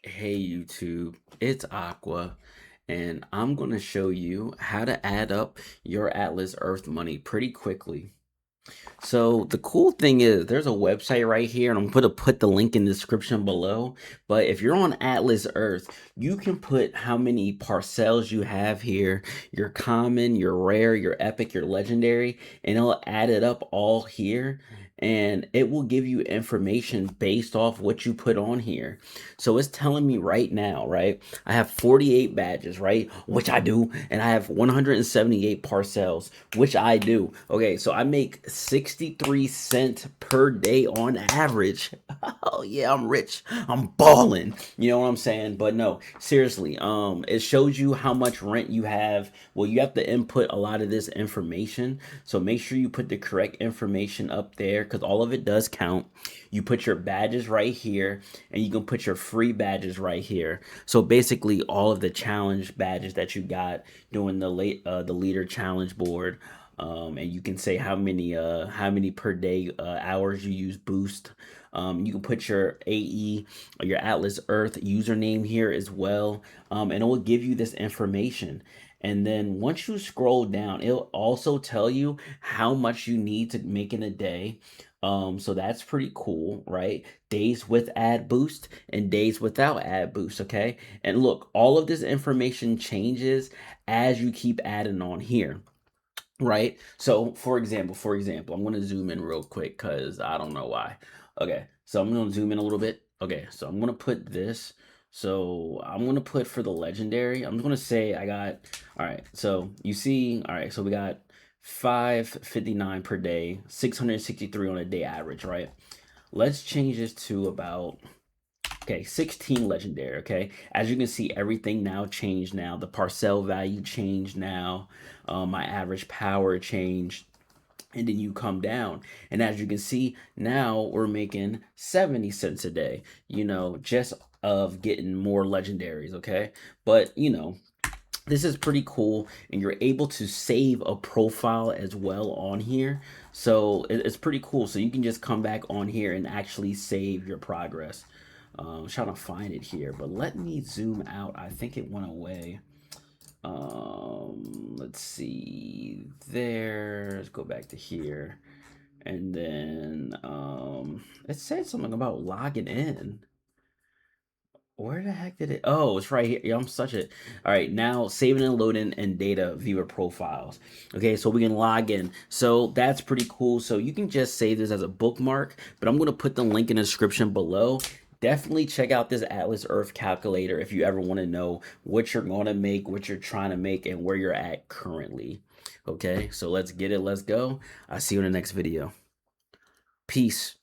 Hey YouTube, it's Aqua, and I'm going to show you how to add up your Atlas Earth money pretty quickly. So the cool thing is there's a website right here, and I'm going to put the link in the description below. But if you're on Atlas Earth, you can put how many parcels you have here, your common, your rare, your epic, your legendary, and it'll add it up all here. And it will give you information based off what you put on here. So it's telling me right now, right? I have 48 badges, right? Which I do. And I have 178 parcels, which I do. Okay, so I make 63 cents per day on average. Oh yeah, I'm rich. I'm balling. You know what I'm saying? But no, seriously, it shows you how much rent you have. Well, you have to input a lot of this information. So make sure you put the correct information up there because all of it does count. You put your badges right here, and you can put your free badges right here. So basically, all of the challenge badges that you got doing the leader challenge board, and you can say how many per day hours you use boost. You can put your AE or your Atlas Earth username here as well, and it will give you this information. And then once you scroll down, it'll also tell you how much you need to make in a day. So that's pretty cool, right? Days with ad boost and days without ad boost, okay? And look, all of this information changes as you keep adding on here, right? So for example, I'm gonna zoom in real quick because I don't know why. Okay, so I'm gonna zoom in a little bit. Okay, so I'm gonna put this. So I'm gonna put for the legendary. I'm gonna say I got. All right, so you see. All right, so we got 559 per day, 663 on a day average, right? Let's change this to about, okay, 16 legendary, okay? As you can see, everything now changed now. The parcel value changed now. My average power changed. And then you come down. And as you can see, now we're making 70 cents a day, just of getting more legendaries, okay? But, this is pretty cool, and you're able to save a profile as well on here. So it's pretty cool. So you can just come back on here and actually save your progress. I'm trying to find it here, but let me zoom out. I think it went away. Let's see there. Let's go back to here. And then it said something about logging in. Where the heck did it? Oh, it's right here. Yeah, I'm such a. All right, now saving and loading and data viewer profiles. Okay, so we can log in. So that's pretty cool. So you can just save this as a bookmark, but I'm going to put the link in the description below. Definitely check out this Atlas Earth calculator if you ever want to know what you're going to make, what you're trying to make, and where you're at currently. Okay, so let's get it. Let's go. I'll see you in the next video. Peace.